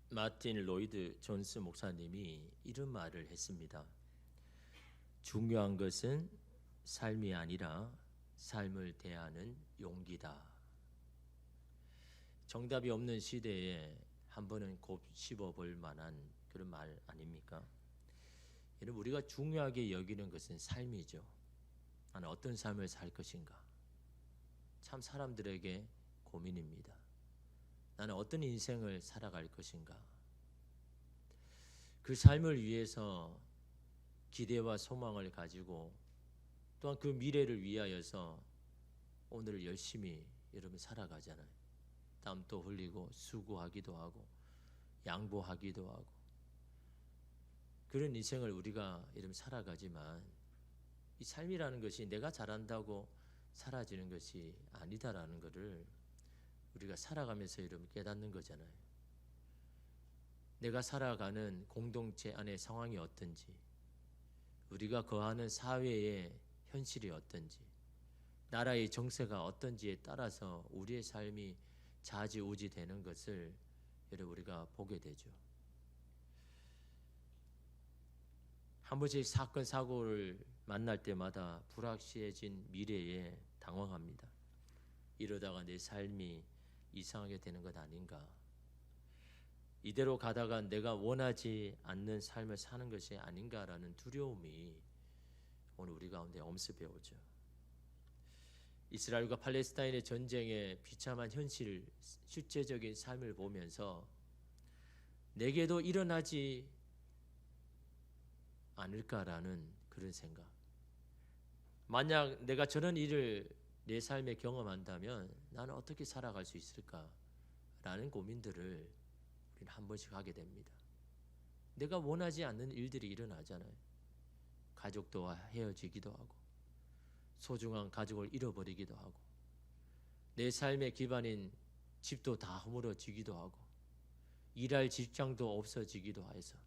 마틴 로이드 존스 목사님이 이런 말을 했습니다. 중요한 것은 삶이 아니라 삶을 대하는 용기다. 정답이 없는 시대에 한 번은 곱씹어 볼 만한 그런 말 아닙니까? 여러분, 우리가 중요하게 여기는 것은 삶이죠. 나는 어떤 삶을 살 것인가? 참 사람들에게 고민입니다. 나는 어떤 인생을 살아갈 것인가? 그 삶을 위해서 기대와 소망을 가지고 또한 그 미래를 위하여서 오늘을 열심히 여러분 살아가잖아요. 땀도 흘리고 수고하기도 하고 양보하기도 하고 그런 인생을 우리가 여러분 살아가지만 이 삶이라는 것이 내가 잘한다고 사라지는 것이 아니다라는 것을 우리가 살아가면서 여러분 깨닫는 거잖아요. 내가 살아가는 공동체 안의 상황이 어떤지, 우리가 거하는 사회의 현실이 어떤지, 나라의 정세가 어떤지에 따라서 우리의 삶이 좌지우지 되는 것을 여러분 우리가 보게 되죠. 한 번씩 사건 사고를 만날 때마다 불확실해진 미래에 당황합니다. 이러다가 내 삶이 이상하게 되는 것 아닌가? 이대로 가다가 내가 원하지 않는 삶을 사는 것이 아닌가라는 두려움이 오늘 우리 가운데 엄습해 오죠. 이스라엘과 팔레스타인의 전쟁의 비참한 현실, 실제적인 삶을 보면서 내게도 일어나지 않을까라는 그런 생각. 만약 내가 저런 일을 내 삶에 경험한다면 나는 어떻게 살아갈 수 있을까라는 고민들을 우리는 한 번씩 하게 됩니다. 내가 원하지 않는 일들이 일어나잖아요. 가족도 헤어지기도 하고 소중한 가족을 잃어버리기도 하고 내 삶의 기반인 집도 다 허물어지기도 하고 일할 직장도 없어지기도 해서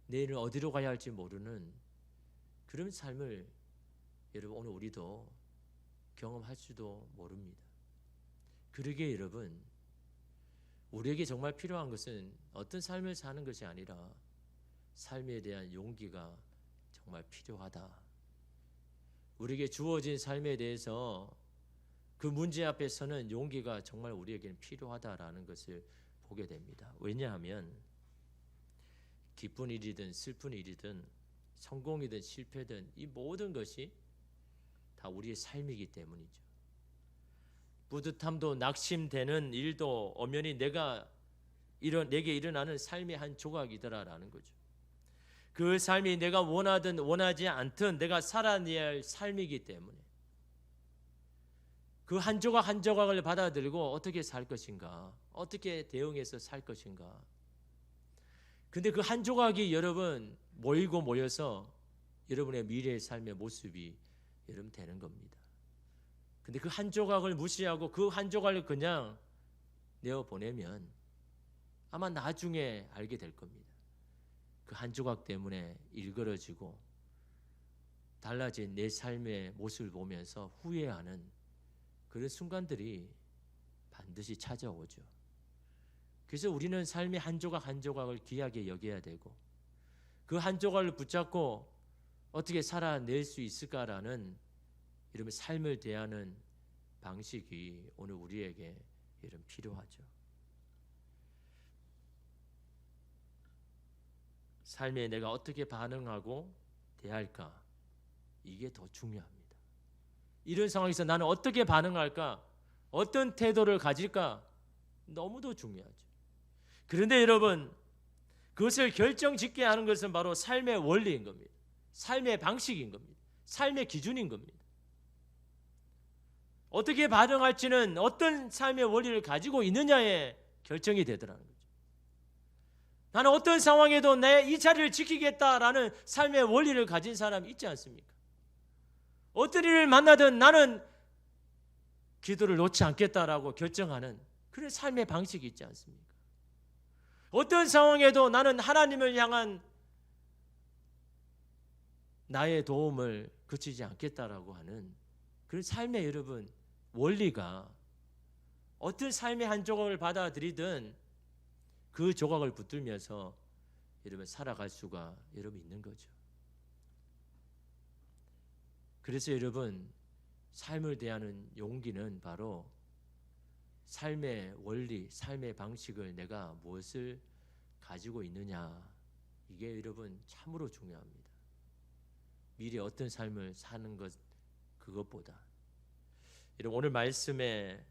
내일은 어디로 가야 할지 모르는 그런 삶을 여러분 오늘 우리도 경험할 수도 모릅니다. 그러기에 여러분 우리에게 정말 필요한 것은 어떤 삶을 사는 것이 아니라 삶에 대한 용기가 정말 필요하다. 우리에게 주어진 삶에 대해서 그 문제 앞에서는 용기가 정말 우리에게는 필요하다라는 것을 보게 됩니다. 왜냐하면 기쁜 일이든 슬픈 일이든 성공이든 실패든 이 모든 것이 다 우리의 삶이기 때문이죠. 뿌듯함도 낙심되는 일도 엄연히 내게 일어나는 삶의 한 조각이더라라는 거죠. 그 삶이 내가 원하든 원하지 않든 내가 살아내야 할 삶이기 때문에 그 한 조각 한 조각을 받아들이고 어떻게 살 것인가, 어떻게 대응해서 살 것인가. 근데 그 한 조각이 여러분 모여서 여러분의 미래의 삶의 모습이 여러분 되는 겁니다. 근데 그 한 조각을 무시하고 그 한 조각을 그냥 내어보내면 아마 나중에 알게 될 겁니다. 그 한 조각 때문에 일그러지고 달라진 내 삶의 모습을 보면서 후회하는 그런 순간들이 반드시 찾아오죠. 그래서 우리는 삶의 한 조각 한 조각을 귀하게 여겨야 되고 그 한 조각을 붙잡고 어떻게 살아낼 수 있을까라는 이런 삶을 대하는 방식이 오늘 우리에게 이런 필요하죠. 삶에 내가 어떻게 반응하고 대할까? 이게 더 중요합니다. 이런 상황에서 나는 어떻게 반응할까? 어떤 태도를 가질까? 너무도 중요하죠. 그런데 여러분, 그것을 결정짓게 하는 것은 바로 삶의 원리인 겁니다. 삶의 방식인 겁니다. 삶의 기준인 겁니다. 어떻게 반응할지는 어떤 삶의 원리를 가지고 있느냐에 결정이 되더라는 거죠. 나는 어떤 상황에도 내 이 자리를 지키겠다라는 삶의 원리를 가진 사람이 있지 않습니까? 어떤 일을 만나든 나는 기도를 놓지 않겠다라고 결정하는 그런 삶의 방식이 있지 않습니까? 어떤 상황에도 나는 하나님을 향한 나의 도움을 그치지 않겠다라고 하는 그런 삶의 여러분 원리가 어떤 삶의 한 조각을 받아들이든 그 조각을 붙들면서 여러분 살아갈 수가 여러분 있는 거죠. 그래서 여러분 삶을 대하는 용기는 바로 삶의 원리, 삶의 방식을 내가 무엇을 가지고 있느냐, 이게 여러분 참으로 중요합니다. 미리 어떤 삶을 사는 것, 그것보다. 여러분 오늘 말씀에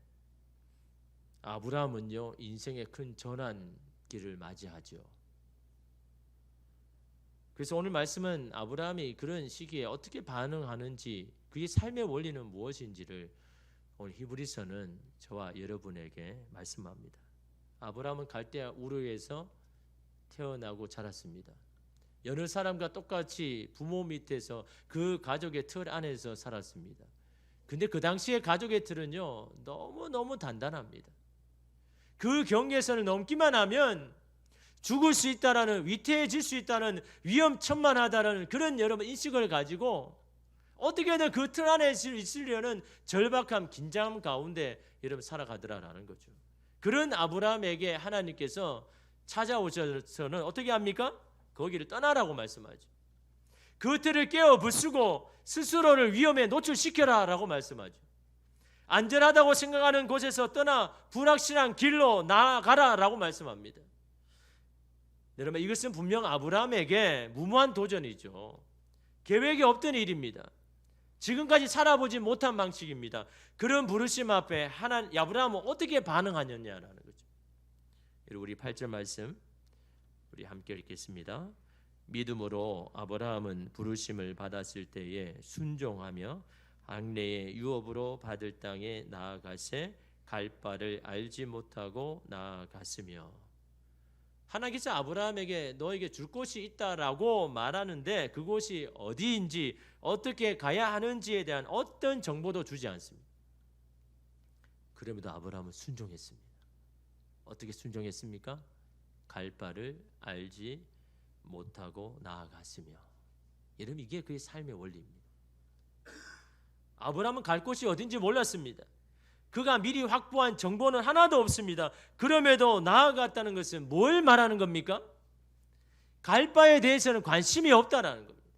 아브라함은요 인생의 큰 전환기를 맞이하죠. 그래서 오늘 말씀은 아브라함이 그런 시기에 어떻게 반응하는지, 그의 삶의 원리는 무엇인지를 오늘 히브리서는 저와 여러분에게 말씀합니다. 아브라함은 갈대아 우르에서 태어나고 자랐습니다. 여느 사람과 똑같이 부모 밑에서 그 가족의 틀 안에서 살았습니다. 근데 그 당시의 가족의 틀은요 너무너무 단단합니다. 그 경계선을 넘기만 하면 죽을 수 있다라는, 위태해질 수 있다는, 위험천만하다라는 그런 여러분 인식을 가지고 어떻게든 그 틀 안에 있으려는 절박함, 긴장 가운데 여러분 살아가더라라는 거죠. 그런 아브라함에게 하나님께서 찾아오셔서는 어떻게 합니까? 거기를 떠나라고 말씀하죠. 그 틀을 깨어 부수고 스스로를 위험에 노출시켜라 라고 말씀하죠. 안전하다고 생각하는 곳에서 떠나 불확실한 길로 나아가라 라고 말씀합니다. 여러분 이것은 분명 아브라함에게 무모한 도전이죠. 계획이 없던 일입니다. 지금까지 살아보지 못한 방식입니다. 그런 부르심 앞에 아브라함은 어떻게 반응하느냐라는 거죠. 우리 8절 말씀 우리 함께 읽겠습니다. 믿음으로 아브라함은 부르심을 받았을 때에 순종하며 장래의 유업으로 받을 땅에 나아가세 갈 바를 알지 못하고 나아갔으며, 하나님께서 아브라함에게 너에게 줄 곳이 있다라고 말하는데 그곳이 어디인지 어떻게 가야 하는지에 대한 어떤 정보도 주지 않습니다. 그럼에도 아브라함은 순종했습니다. 어떻게 순종했습니까? 갈 바를 알지 못하고 나아갔으며. 여러분 이게 그의 삶의 원리입니다. 아브라함은 갈 곳이 어딘지 몰랐습니다. 그가 미리 확보한 정보는 하나도 없습니다. 그럼에도 나아갔다는 것은 뭘 말하는 겁니까? 갈 바에 대해서는 관심이 없다라는 겁니다.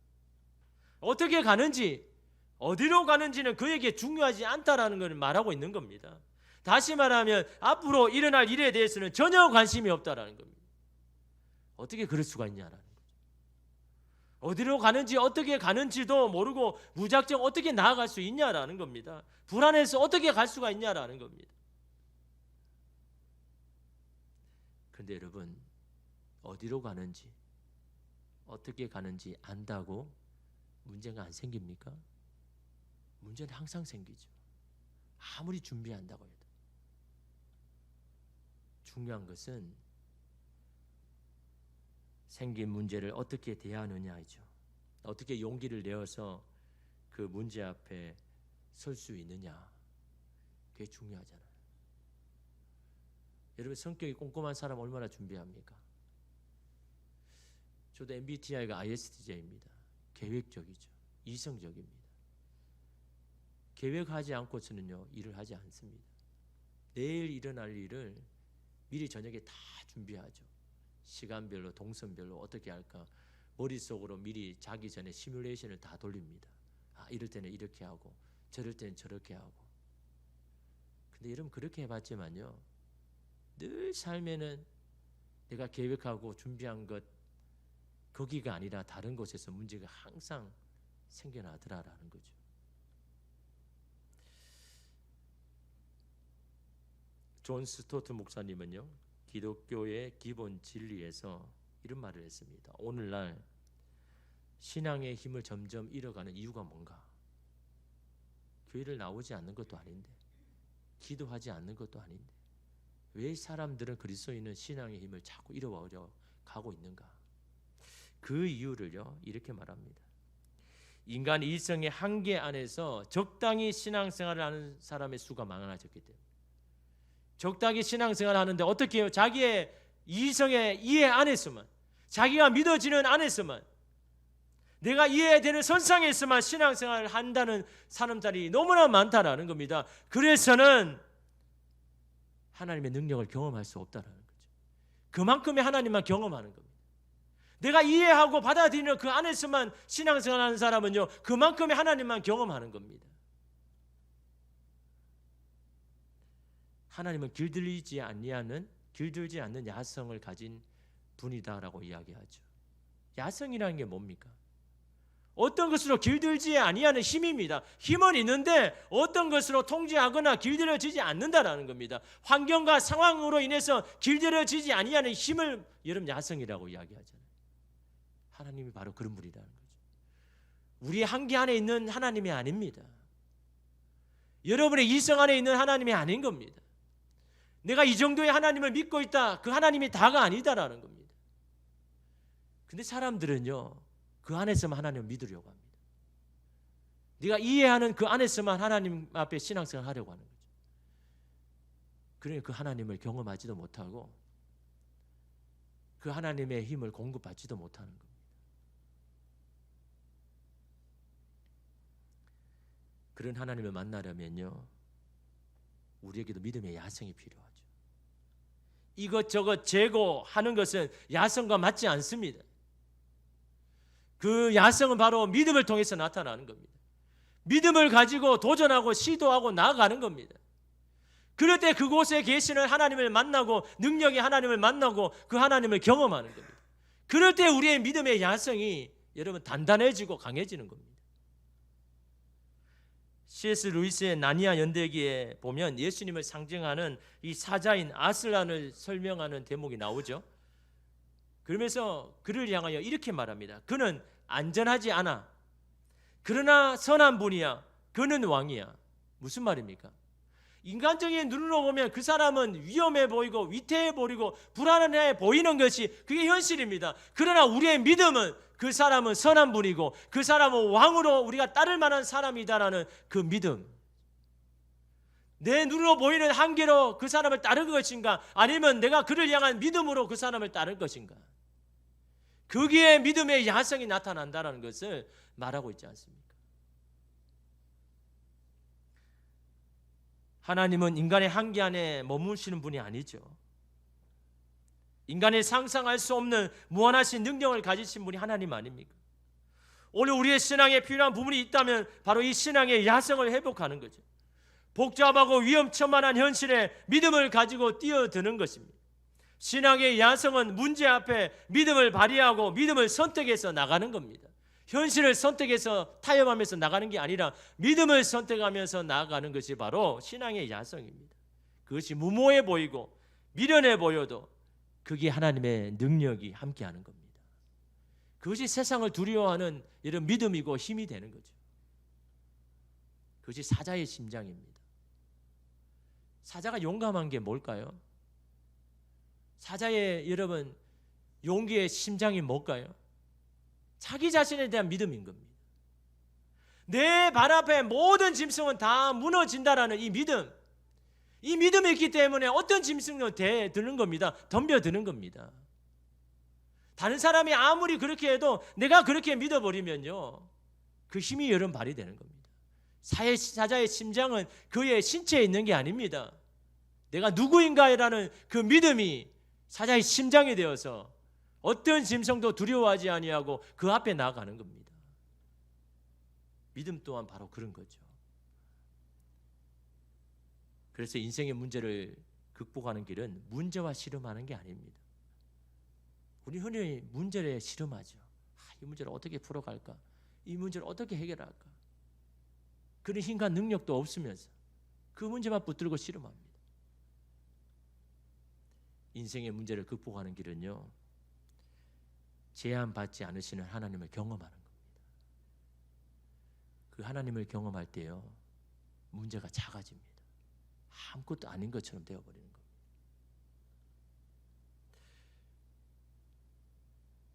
어떻게 가는지, 어디로 가는지는 그에게 중요하지 않다라는 것을 말하고 있는 겁니다. 다시 말하면 앞으로 일어날 일에 대해서는 전혀 관심이 없다라는 겁니다. 어떻게 그럴 수가 있냐라는 거죠. 어디로 가는지 어떻게 가는지도 모르고 무작정 어떻게 나아갈 수 있냐라는 겁니다. 불안해서 어떻게 갈 수가 있냐라는 겁니다. 그런데 여러분 어디로 가는지 어떻게 가는지 안다고 문제가 안 생깁니까? 문제는 항상 생기죠. 아무리 준비한다고 해도. 중요한 것은 생긴 문제를 어떻게 대하느냐이죠. 어떻게 용기를 내어서 그 문제 앞에 설 수 있느냐. 그게 중요하잖아요. 여러분 성격이 꼼꼼한 사람 얼마나 준비합니까? 저도 MBTI가 ISTJ입니다. 계획적이죠. 이성적입니다. 계획하지 않고서는요 일을 하지 않습니다. 내일 일어날 일을 미리 저녁에 다 준비하죠. 시간별로 동선별로 어떻게 할까 머릿속으로 미리 자기 전에 시뮬레이션을 다 돌립니다. 이럴 때는 이렇게 하고 저럴 때는 저렇게 하고. 근데 여러분 그렇게 해봤지만요 늘 삶에는 내가 계획하고 준비한 것 거기가 아니라 다른 곳에서 문제가 항상 생겨나더라라는 거죠. 존 스토트 목사님은요 기독교의 기본 진리에서 이런 말을 했습니다. 오늘날 신앙의 힘을 점점 잃어가는 이유가 뭔가? 교회를 나오지 않는 것도 아닌데 기도하지 않는 것도 아닌데 왜 사람들은 그리스도인은 신앙의 힘을 자꾸 잃어버려 가고 있는가? 그 이유를요 이렇게 말합니다. 인간 일생의 한계 안에서 적당히 신앙생활을 하는 사람의 수가 많아졌기 때문에. 적당히 신앙생활을 하는데 어떻게 해요? 자기의 이성의 이해 안에서만, 자기가 믿어지는 안에서만, 내가 이해되는 선상에서만 신앙생활을 한다는 사람들이 너무나 많다라는 겁니다. 그래서는 하나님의 능력을 경험할 수 없다라는 거죠. 그만큼의 하나님만 경험하는 겁니다. 내가 이해하고 받아들이는 그 안에서만 신앙생활하는 사람은요, 그만큼의 하나님만 경험하는 겁니다. 하나님은 길들지 않는 야성을 가진 분이다라고 이야기하죠. 야성이라는 게 뭡니까? 어떤 것으로 길들지 아니하는 힘입니다. 힘은 있는데 어떤 것으로 통제하거나 길들여지지 않는다라는 겁니다. 환경과 상황으로 인해서 길들여지지 아니하는 힘을 여러분 야성이라고 이야기하잖아요. 하나님이 바로 그런 분이라는 거죠. 우리의 한계 안에 있는 하나님이 아닙니다. 여러분의 이성 안에 있는 하나님이 아닌 겁니다. 내가 이 정도의 하나님을 믿고 있다, 그 하나님이 다가 아니다라는 겁니다. 근데 사람들은요, 그 안에서만 하나님을 믿으려고 합니다. 네가 이해하는 그 안에서만 하나님 앞에 신앙생활 하려고 하는 거죠. 그러니 그 하나님을 경험하지도 못하고 그 하나님의 힘을 공급받지도 못하는 겁니다. 그런 하나님을 만나려면요, 우리에게도 믿음의 야성이 필요하죠. 이것저것 재고하는 것은 야성과 맞지 않습니다. 그 야성은 바로 믿음을 통해서 나타나는 겁니다. 믿음을 가지고 도전하고 시도하고 나아가는 겁니다. 그럴 때 그곳에 계시는 하나님을 만나고 능력의 하나님을 만나고 그 하나님을 경험하는 겁니다. 그럴 때 우리의 믿음의 야성이 여러분 단단해지고 강해지는 겁니다. C.S. 루이스의 나니아 연대기에 보면 예수님을 상징하는 이 사자인 아슬란을 설명하는 대목이 나오죠. 그러면서 그를 향하여 이렇게 말합니다. 그는 안전하지 않아. 그러나 선한 분이야. 그는 왕이야. 무슨 말입니까? 인간적인 눈으로 보면 그 사람은 위험해 보이고 위태해 보이고 불안해 보이는 것이 그게 현실입니다. 그러나 우리의 믿음은 그 사람은 선한 분이고 그 사람은 왕으로 우리가 따를 만한 사람이다라는 그 믿음. 내 눈으로 보이는 한계로 그 사람을 따를 것인가, 아니면 내가 그를 향한 믿음으로 그 사람을 따를 것인가. 거기에 믿음의 야성이 나타난다는 것을 말하고 있지 않습니까? 하나님은 인간의 한계 안에 머무시는 분이 아니죠. 인간이 상상할 수 없는 무한하신 능력을 가지신 분이 하나님 아닙니까? 오늘 우리의 신앙에 필요한 부분이 있다면 바로 이 신앙의 야성을 회복하는 거죠. 복잡하고 위험천만한 현실에 믿음을 가지고 뛰어드는 것입니다. 신앙의 야성은 문제 앞에 믿음을 발휘하고 믿음을 선택해서 나가는 겁니다. 현실을 선택해서 타협하면서 나가는 게 아니라 믿음을 선택하면서 나아가는 것이 바로 신앙의 야성입니다. 그것이 무모해 보이고 미련해 보여도 그게 하나님의 능력이 함께하는 겁니다. 그것이 세상을 두려워하는 이런 믿음이고 힘이 되는 거죠. 그것이 사자의 심장입니다. 사자가 용감한 게 뭘까요? 사자의 여러분 용기의 심장이 뭘까요? 자기 자신에 대한 믿음인 겁니다. 내 발 앞에 모든 짐승은 다 무너진다라는 이 믿음, 이 믿음이 있기 때문에 어떤 짐승도 대드는 겁니다. 덤벼드는 겁니다. 다른 사람이 아무리 그렇게 해도 내가 그렇게 믿어버리면요, 그 힘이 여러분 발휘되는 겁니다. 사자의 심장은 그의 신체에 있는 게 아닙니다. 내가 누구인가라는 그 믿음이 사자의 심장이 되어서 어떤 짐승도 두려워하지 아니하고 그 앞에 나아가는 겁니다. 믿음 또한 바로 그런 거죠. 그래서 인생의 문제를 극복하는 길은 문제와 씨름하는 게 아닙니다. 우리 흔히 문제를 씨름하죠. 이 문제를 어떻게 풀어갈까? 이 문제를 어떻게 해결할까? 그런 힘과 능력도 없으면서 그 문제만 붙들고 씨름합니다. 인생의 문제를 극복하는 길은요, 제한받지 않으시는 하나님을 경험하는 겁니다. 그 하나님을 경험할 때요, 문제가 작아집니다. 아무것도 아닌 것처럼 되어버리는 겁니다.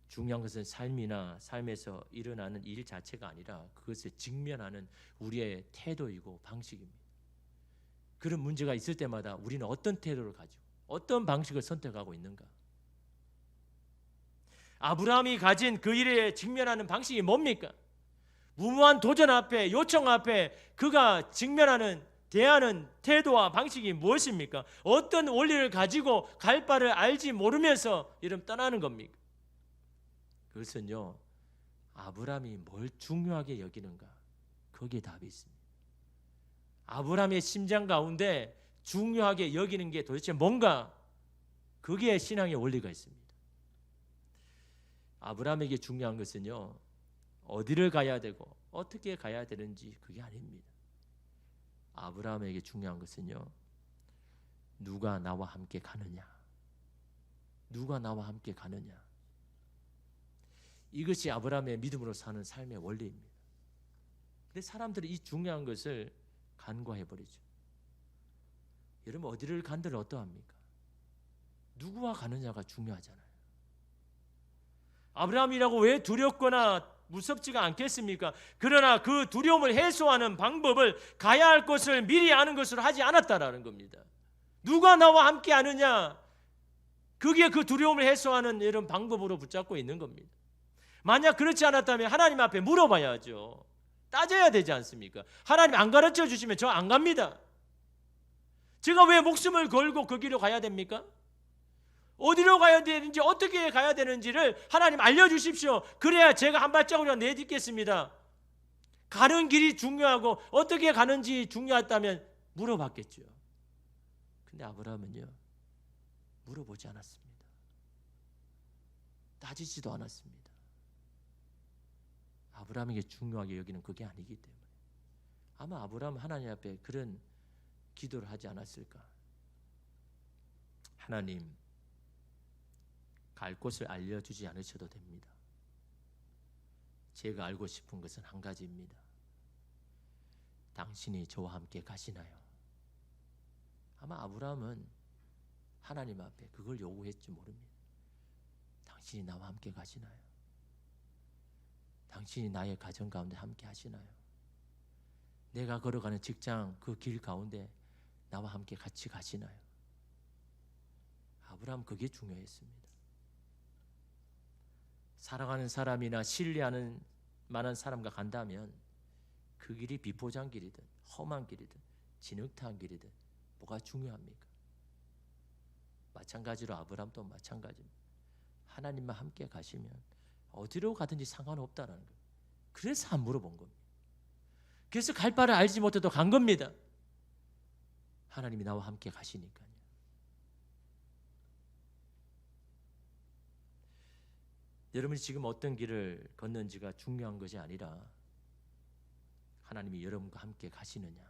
중요한 것은 삶에서 일어나는 일 자체가 아니라 그것을 직면하는 우리의 태도이고 방식입니다. 그런 문제가 있을 때마다 우리는 어떤 태도를 가지고 어떤 방식을 선택하고 있는가? 아브라함이 가진 그 일에 직면하는 방식이 뭡니까? 무모한 도전 앞에, 요청 앞에 그가 직면하는 대하는 태도와 방식이 무엇입니까? 어떤 원리를 가지고 갈 바를 알지 모르면서 이름 떠나는 겁니까? 그것은요, 아브라함이 뭘 중요하게 여기는가, 거기에 답이 있습니다. 아브라함의 심장 가운데 중요하게 여기는 게 도대체 뭔가, 거기에 신앙의 원리가 있습니다. 아브라함에게 중요한 것은요, 어디를 가야 되고 어떻게 가야 되는지 그게 아닙니다. 아브라함에게 중요한 것은요, 누가 나와 함께 가느냐, 누가 나와 함께 가느냐, 이것이 아브라함의 믿음으로 사는 삶의 원리입니다. 근데 사람들이 이 중요한 것을 간과해버리죠. 여러분, 어디를 간들 어떠합니까? 누구와 가느냐가 중요하잖아요. 아브라함이라고 왜 두렵거나 무섭지가 않겠습니까? 그러나 그 두려움을 해소하는 방법을 가야 할 것을 미리 아는 것으로 하지 않았다라는 겁니다. 누가 나와 함께 하느냐, 그게 그 두려움을 해소하는 이런 방법으로 붙잡고 있는 겁니다. 만약 그렇지 않았다면 하나님 앞에 물어봐야죠. 따져야 되지 않습니까? 하나님 안 가르쳐 주시면 저 안 갑니다. 제가 왜 목숨을 걸고 그 길로 가야 됩니까? 어디로 가야 되는지, 어떻게 가야 되는지를 하나님 알려주십시오. 그래야 제가 한 발자국이라도 내딛겠습니다. 가는 길이 중요하고 어떻게 가는지 중요했다면 물어봤겠죠. 근데 아브라함은요, 물어보지 않았습니다. 따지지도 않았습니다. 아브라함에게 중요하게 여기는 그게 아니기 때문에 아마 아브라함은 하나님 앞에 그런 기도를 하지 않았을까. 하나님, 갈 곳을 알려주지 않으셔도 됩니다. 제가 알고 싶은 것은 한 가지입니다. 당신이 저와 함께 가시나요? 아마 아브라함은 하나님 앞에 그걸 요구했지 모릅니다. 당신이 나와 함께 가시나요? 당신이 나의 가정 가운데 함께 하시나요? 내가 걸어가는 직장 그 길 가운데 나와 함께 같이 가시나요? 아브라함 그게 중요했습니다. 사랑하는 사람이나 신뢰하는 만한 사람과 간다면 그 길이 비포장 길이든 험한 길이든 진흙탕 길이든 뭐가 중요합니까? 마찬가지로 아브라함도 마찬가지입니다. 하나님만 함께 가시면 어디로 가든지 상관없다는 거예요. 그래서 안 물어본 겁니다. 그래서 갈 바를 알지 못해도 간 겁니다. 하나님이 나와 함께 가시니까요. 여러분이 지금 어떤 길을 걷는지가 중요한 것이 아니라 하나님이 여러분과 함께 가시느냐,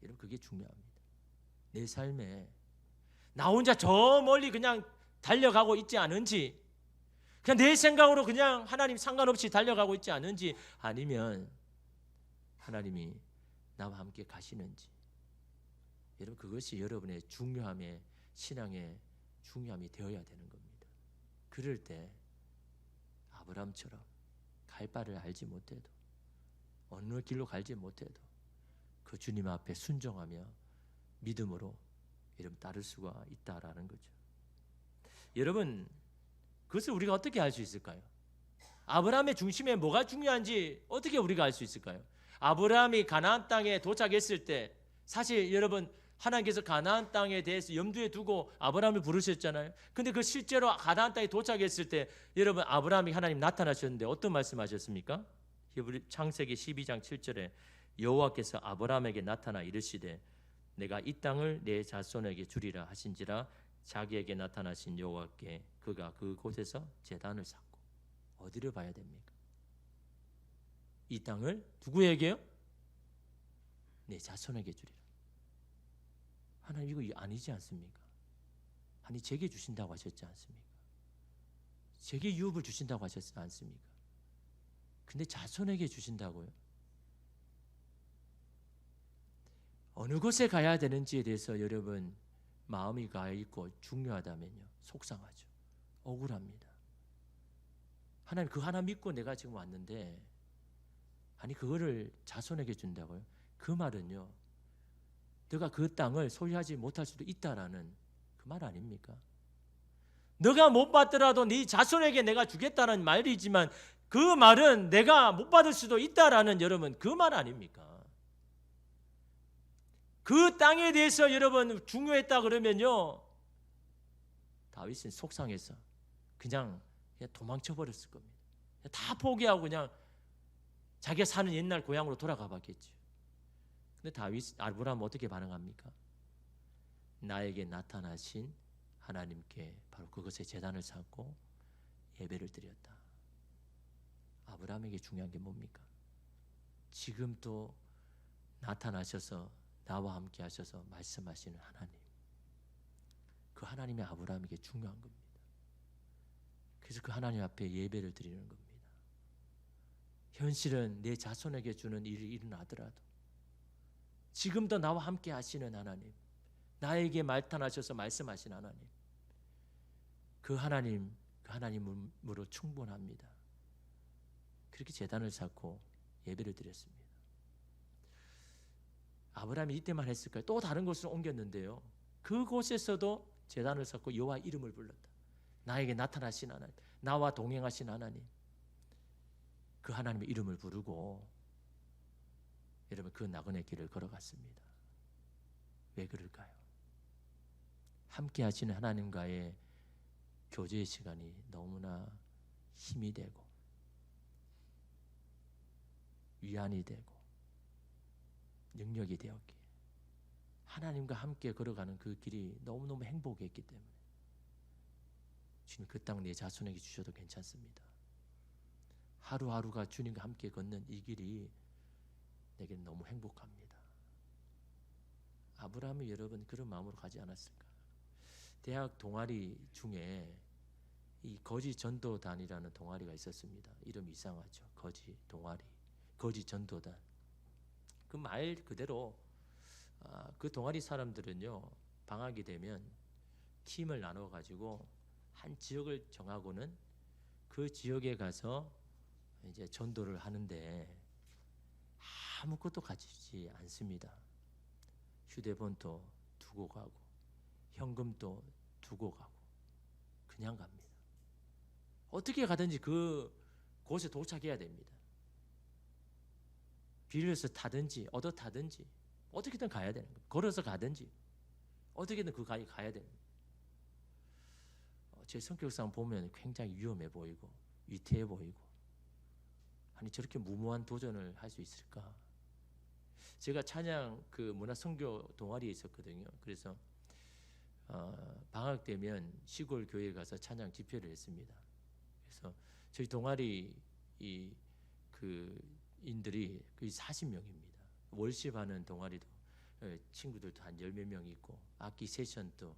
여러분 그게 중요합니다. 내 삶에 나 혼자 저 멀리 그냥 달려가고 있지 않은지, 그냥 내 생각으로 그냥 하나님 상관없이 달려가고 있지 않은지, 아니면 하나님이 나와 함께 가시는지, 여러분 그것이 여러분의 중요함의, 신앙의 중요함이 되어야 되는 겁니다. 그럴 때 아브라함처럼 갈 바를 알지 못해도, 어느 길로 갈지 못해도 그 주님 앞에 순종하며 믿음으로 여러분 따를 수가 있다라는 거죠. 여러분, 그것을 우리가 어떻게 알 수 있을까요? 아브라함의 중심에 뭐가 중요한지 어떻게 우리가 알 수 있을까요? 아브라함이 가나안 땅에 도착했을 때, 사실 여러분 하나님께서 가나안 땅에 대해서 염두에 두고 아브라함을 부르셨잖아요. 근데 그 실제로 가나안 땅에 도착했을 때 여러분 아브라함이 하나님 나타나셨는데 어떤 말씀하셨습니까? 히브리 창세기 12장 7절에 여호와께서 아브라함에게 나타나 이르시되 내가 이 땅을 내 자손에게 주리라 하신지라 자기에게 나타나신 여호와께 그가 그곳에서 제단을 쌓고. 어디를 봐야 됩니까? 이 땅을 누구에게요? 내 자손에게 주리라. 하나님 이거 아니지 않습니까? 아니 제게 주신다고 하셨지 않습니까? 제게 유업을 주신다고 하셨지 않습니까? 근데 자손에게 주신다고요? 어느 곳에 가야 되는지에 대해서 여러분 마음이 가 있고 중요하다면요, 속상하죠. 억울합니다. 하나님 그 하나 믿고 내가 지금 왔는데 아니 그거를 자손에게 준다고요? 그 말은요, 너가 그 땅을 소유하지 못할 수도 있다라는 그 말 아닙니까? 너가 못 받더라도 네 자손에게 내가 주겠다는 말이지만 그 말은 내가 못 받을 수도 있다라는 여러분 그 말 아닙니까? 그 땅에 대해서 여러분 중요했다 그러면요, 다윗은 속상해서 그냥 도망쳐 버렸을 겁니다. 다 포기하고 그냥 자기가 사는 옛날 고향으로 돌아가 봤겠죠. 근데 아브라함은 어떻게 반응합니까? 나에게 나타나신 하나님께 바로 그것에 제단을 쌓고 예배를 드렸다. 아브라함에게 중요한 게 뭡니까? 지금 또 나타나셔서 나와 함께 하셔서 말씀하시는 하나님, 그 하나님이 아브라함에게 중요한 겁니다. 그래서 그 하나님 앞에 예배를 드리는 겁니다. 현실은 내 자손에게 주는 일이 일어나더라도 지금도 나와 함께 하시는 하나님, 나에게 나타나셔서 말씀하신 하나님, 그 하나님으로 충분합니다. 그렇게 제단을 쌓고 예배를 드렸습니다. 아브라함이 이때만 했을까요? 또 다른 곳으로 옮겼는데요, 그곳에서도 제단을 쌓고 여호와 이름을 불렀다. 나에게 나타나신 하나님, 나와 동행하신 하나님, 그 하나님의 이름을 부르고 여러분 그 나그네 길을 걸어갔습니다. 왜 그럴까요? 함께 하시는 하나님과의 교제의 시간이 너무나 힘이 되고 위안이 되고 능력이 되었기에 하나님과 함께 걸어가는 그 길이 너무너무 행복했기 때문에 주님 그 땅 내 자손에게 주셔도 괜찮습니다. 하루하루가 주님과 함께 걷는 이 길이 내게는 너무 행복합니다. 아브라함이 여러분 그런 마음으로 가지 않았을까? 대학 동아리 중에 이 거지 전도단이라는 동아리가 있었습니다. 이름이 이상하죠. 거지 동아리, 거지 전도단. 그 말 그대로 그 동아리 사람들은요, 방학이 되면 팀을 나눠 가지고 한 지역을 정하고는 그 지역에 가서 이제 전도를 하는데 아무것도 가지지 않습니다. 휴대폰도 두고 가고 현금도 두고 가고 그냥 갑니다. 어떻게 가든지 그 곳에 도착해야 됩니다. 빌려서 타든지 얻어 타든지 어떻게든 가야 되는 거예요. 걸어서 가든지 어떻게든 그 가야 되는 거예요. 제 성격상 보면 굉장히 위험해 보이고 위태해 보이고, 아니 저렇게 무모한 도전을 할 수 있을까? 제가 찬양 그 문화 선교 동아리에 있었거든요. 그래서 방학 되면 시골 교회에 가서 찬양 집회를 했습니다. 그래서 저희 동아리 인들이 거의 40명입니다. 월십하는 동아리도 친구들도 한 10몇 명 있고, 악기 세션도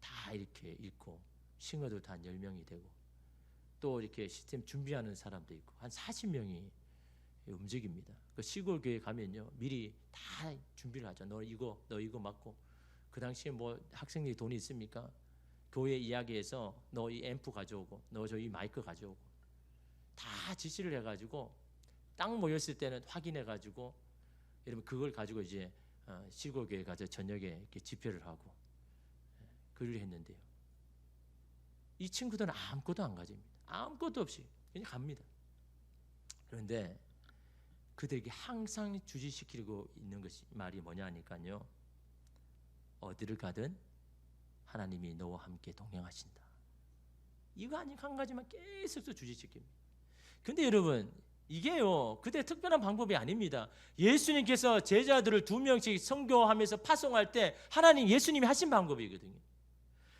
다 이렇게 있고, 싱어들도 한 10명이 되고, 또 이렇게 시스템 준비하는 사람도 있고, 한 40명이 움직입니다. 그 시골 교회 가면요, 미리 다 준비를 하죠. 너 이거 맡고, 그 당시에 뭐 학생들이 돈이 있습니까? 교회 이야기해서 너 이 앰프 가져오고, 너 저 이 마이크 가져오고, 다 지시를 해가지고 딱 모였을 때는 확인해가지고 여러분 그걸 가지고 이제 시골 교회 가서 저녁에 이렇게 집회를 하고 그를 했는데요. 이 친구들은 아무것도 안 가집니다. 아무것도 없이 그냥 갑니다. 그런데 그들에게 항상 주지시키고 있는 것이 말이 뭐냐 하니까요, 어디를 가든 하나님이 너와 함께 동행하신다. 이거 아닌 한 가지만 계속 주지시킵니다. 근데 여러분 이게요 그때 특별한 방법이 아닙니다. 예수님께서 제자들을 2명씩 선교하면서 파송할 때 하나님 예수님이 하신 방법이거든요.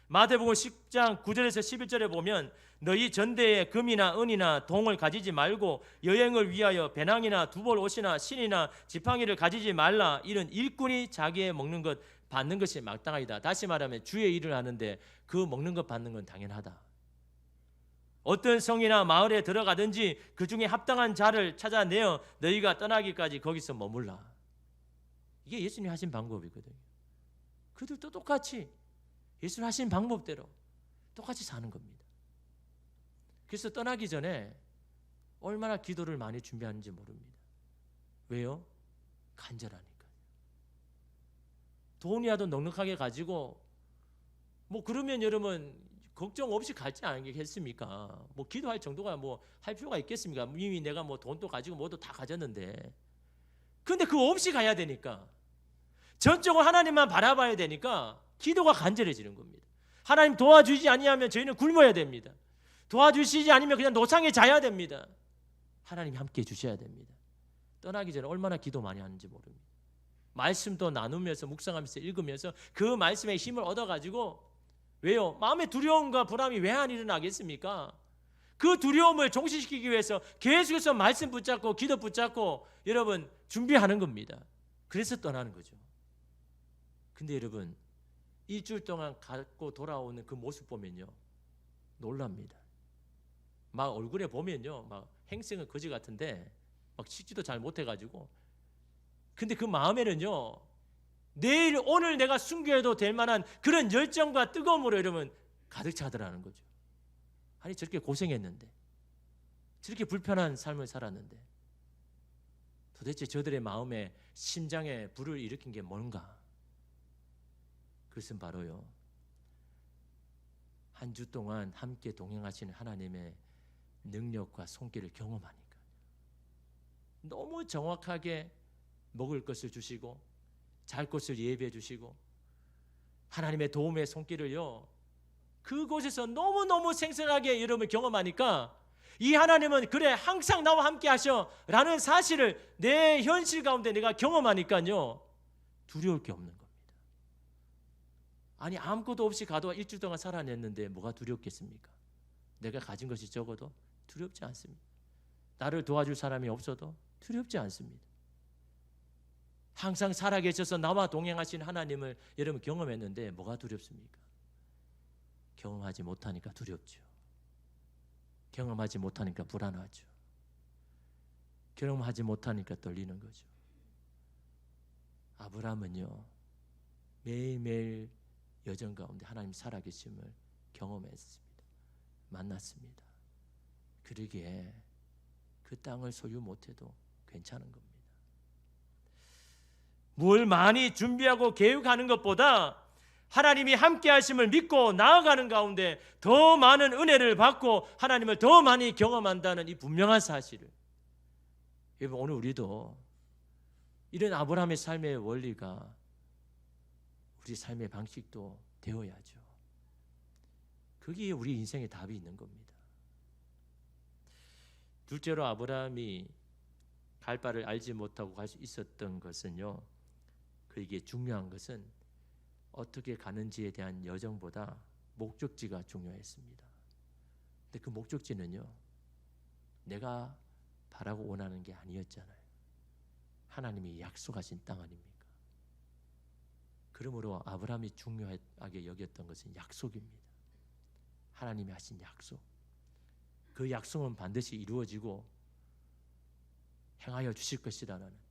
마태복음 10장 9절에서 11절에 보면 너희 전대에 금이나 은이나 동을 가지지 말고 여행을 위하여 배낭이나 두벌 옷이나 신이나 지팡이를 가지지 말라. 이런 일꾼이 자기의 먹는 것 받는 것이 마땅하이다. 다시 말하면 주의 일을 하는데 그 먹는 것 받는 건 당연하다. 어떤 성이나 마을에 들어가든지 그 중에 합당한 자를 찾아내어 너희가 떠나기까지 거기서 머물라. 이게 예수님이 하신 방법이거든요. 그들도 똑같이 예수님 하신 방법대로 똑같이 사는 겁니다. 그래서 떠나기 전에 얼마나 기도를 많이 준비하는지 모릅니다. 왜요? 간절하니까요. 돈이라도 넉넉하게 가지고 뭐 그러면 여러분 걱정 없이 갈지 않겠습니까? 뭐 기도할 정도가 뭐 할 필요가 있겠습니까? 이미 내가 뭐 돈도 가지고 뭐도 다 가졌는데. 근데 그거 없이 가야 되니까. 전적으로 하나님만 바라봐야 되니까 기도가 간절해지는 겁니다. 하나님 도와주지 아니하면 저희는 굶어야 됩니다. 도와주시지 않으면 그냥 노상에 자야 됩니다. 하나님이 함께 해주셔야 됩니다. 떠나기 전에 얼마나 기도 많이 하는지 모릅니다. 말씀도 나누면서 묵상하면서 읽으면서 그 말씀의 힘을 얻어가지고, 왜요? 마음의 두려움과 불안이 왜 안 일어나겠습니까? 그 두려움을 종식시키기 위해서 계속해서 말씀 붙잡고 기도 붙잡고 여러분 준비하는 겁니다. 그래서 떠나는 거죠. 근데 여러분 일주일 동안 갖고 돌아오는 그 모습 보면요 놀랍니다. 막 얼굴에 보면요 막 행성은 거지 같은데 막 씻지도 잘 못해가지고, 근데 그 마음에는요 내일 오늘 내가 순교해도 될 만한 그런 열정과 뜨거움으로 여러분 가득 차더라는 거죠. 아니 저렇게 고생했는데, 저렇게 불편한 삶을 살았는데 도대체 저들의 마음에 심장에 불을 일으킨 게 뭔가? 그것은 바로요 한 주 동안 함께 동행하시는 하나님의 능력과 손길을 경험하니까 너무 정확하게 먹을 것을 주시고 잘 것을 예비해 주시고 하나님의 도움의 손길을요 그곳에서 너무너무 생생하게 여러분 경험하니까 이 하나님은 그래 항상 나와 함께 하셔 라는 사실을 내 현실 가운데 내가 경험하니까요 두려울 게 없는 겁니다. 아니 아무것도 없이 가도 일주일 동안 살아냈는데 뭐가 두렵겠습니까? 내가 가진 것이 적어도 두렵지 않습니다. 나를 도와줄 사람이 없어도 두렵지 않습니다. 항상 살아계셔서 나와 동행하신 하나님을 여러분 경험했는데 뭐가 두렵습니까? 경험하지 못하니까 두렵죠. 경험하지 못하니까 불안하죠. 경험하지 못하니까 떨리는 거죠. 아브라함은요 매일매일 여정 가운데 하나님 살아계심을 경험했습니다. 만났습니다. 그러기에 그 땅을 소유 못해도 괜찮은 겁니다. 뭘 많이 준비하고 계획하는 것보다 하나님이 함께 하심을 믿고 나아가는 가운데 더 많은 은혜를 받고 하나님을 더 많이 경험한다는 이 분명한 사실을, 여러분 오늘 우리도 이런 아브라함의 삶의 원리가 우리 삶의 방식도 되어야죠. 거기에 우리 인생의 답이 있는 겁니다. 둘째로 아브라함이 갈 바를 알지 못하고 갈 수 있었던 것은요, 그에게 중요한 것은 어떻게 가는지에 대한 여정보다 목적지가 중요했습니다. 근데 그 목적지는요 내가 바라고 원하는 게 아니었잖아요. 하나님이 약속하신 땅 아닙니까? 그러므로 아브라함이 중요하게 여겼던 것은 약속입니다. 하나님이 하신 약속, 그 약속은 반드시 이루어지고 행하여 주실 것이라는,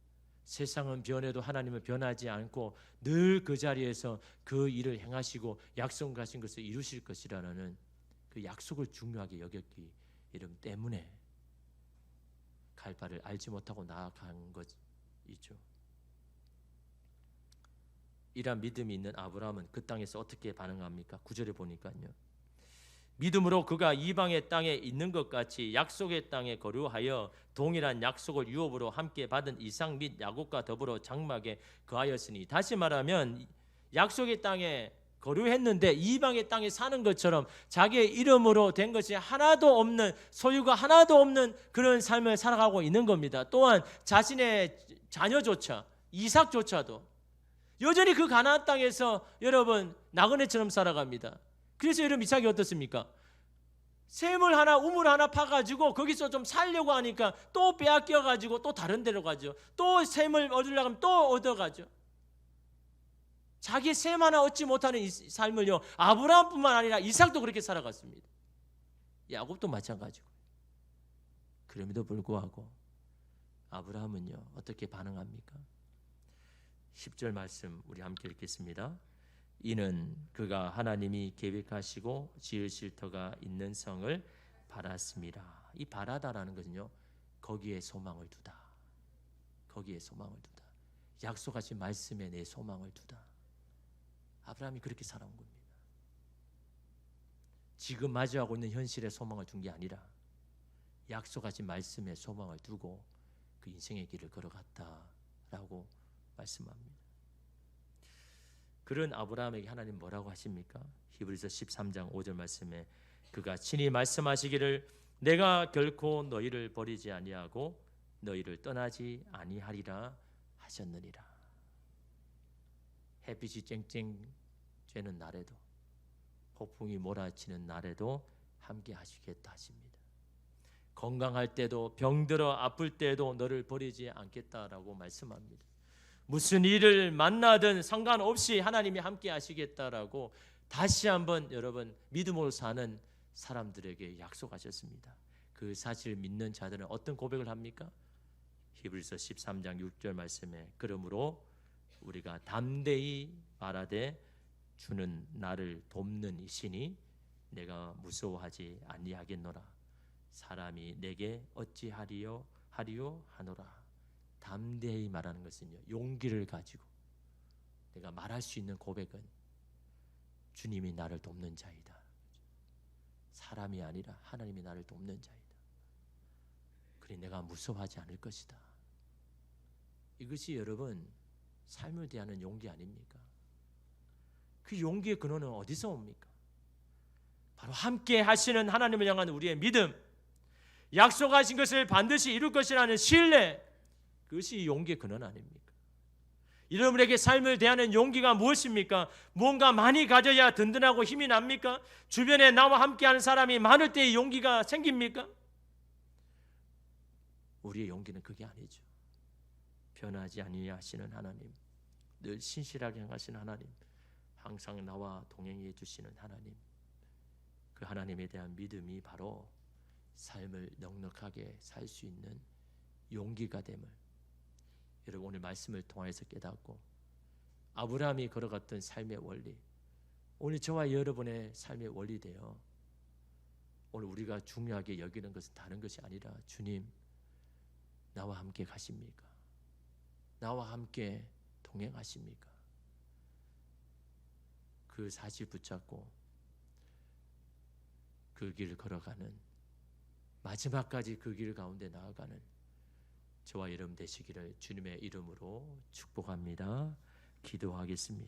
세상은 변해도 하나님은 변하지 않고 늘 그 자리에서 그 일을 행하시고 약속하신 것을 이루실 것이라는 그 약속을 중요하게 여겼기 때문에 갈 바를 알지 못하고 나아간 것이죠. 이러한 믿음이 있는 아브라함은 그 땅에서 어떻게 반응합니까? 9절에 보니까요, 믿음으로 그가 이방의 땅에 있는 것 같이 약속의 땅에 거류하여 동일한 약속을 유업으로 함께 받은 이삭 및 야곱과 더불어 장막에 거하였으니, 다시 말하면 약속의 땅에 거류했는데 이방의 땅에 사는 것처럼 자기의 이름으로 된 것이 하나도 없는, 소유가 하나도 없는 그런 삶을 살아가고 있는 겁니다. 또한 자신의 자녀조차, 이삭조차도 여전히 그 가나안 땅에서 여러분 나그네처럼 살아갑니다. 그래서 여러분 이삭이 어떻습니까? 샘을 하나, 우물 하나 파가지고 거기서 좀 살려고 하니까 또 빼앗겨가지고 또 다른 데로 가죠. 또 샘을 얻으려고 하면 또 얻어가죠. 자기 샘 하나 얻지 못하는 이 삶을요, 아브라함뿐만 아니라 이삭도 그렇게 살아갔습니다. 야곱도 마찬가지고. 그럼에도 불구하고 아브라함은요 어떻게 반응합니까? 10절 말씀 우리 함께 읽겠습니다. 이는 그가 하나님이 계획하시고 지으실 터가 있는 성을 바랐습니다. 이 바라다라는 것은요 거기에 소망을 두다, 거기에 소망을 두다, 약속하신 말씀에 내 소망을 두다. 아브라함이 그렇게 살아온 겁니다. 지금 마주하고 있는 현실에 소망을 둔 게 아니라 약속하신 말씀에 소망을 두고 그 인생의 길을 걸어갔다라고 말씀합니다. 그런 아브라함에게 하나님 뭐라고 하십니까? 히브리서 13장 5절 말씀에 그가 친히 말씀하시기를 내가 결코 너희를 버리지 아니하고 너희를 떠나지 아니하리라 하셨느니라. 햇빛이 쨍쨍 쬐는 날에도 폭풍이 몰아치는 날에도 함께 하시겠다 하십니다. 건강할 때도 병들어 아플 때도 너를 버리지 않겠다라고 말씀합니다. 무슨 일을 만나든 상관없이 하나님이 함께 하시겠다라고 다시 한번 여러분 믿음으로 사는 사람들에게 약속하셨습니다. 그 사실을 믿는 자들은 어떤 고백을 합니까? 히브리서 13장 6절 말씀에 그러므로 우리가 담대히 말하되 주는 나를 돕는 이시니 내가 무서워하지 아니하겠노라. 사람이 내게 어찌하리요 하노라. 담대히 말하는 것은요, 용기를 가지고 내가 말할 수 있는 고백은 주님이 나를 돕는 자이다. 사람이 아니라 하나님이 나를 돕는 자이다. 그러니 내가 무서워하지 않을 것이다. 이것이 여러분 삶을 대하는 용기 아닙니까? 그 용기의 근원은 어디서 옵니까? 바로 함께 하시는 하나님을 향한 우리의 믿음, 약속하신 것을 반드시 이룰 것이라는 신뢰, 그것이 용기의 근원 아닙니까? 여러분에게 삶을 대하는 용기가 무엇입니까? 무언가 많이 가져야 든든하고 힘이 납니까? 주변에 나와 함께하는 사람이 많을 때 용기가 생깁니까? 우리의 용기는 그게 아니죠. 변하지 아니하시는 하나님, 늘 신실하게 행하시는 하나님, 항상 나와 동행해 주시는 하나님, 그 하나님에 대한 믿음이 바로 삶을 넉넉하게 살 수 있는 용기가 됨을 여러분 오늘 말씀을 통해서 깨닫고 아브라함이 걸어갔던 삶의 원리, 오늘 저와 여러분의 삶의 원리 되어 오늘 우리가 중요하게 여기는 것은 다른 것이 아니라 주님 나와 함께 가십니까? 나와 함께 동행하십니까? 그 사실 붙잡고 그 길을 걸어가는 마지막까지 그 길 가운데 나아가는 저와 여러분 되시기를 주님의 이름으로 축복합니다. 기도하겠습니다.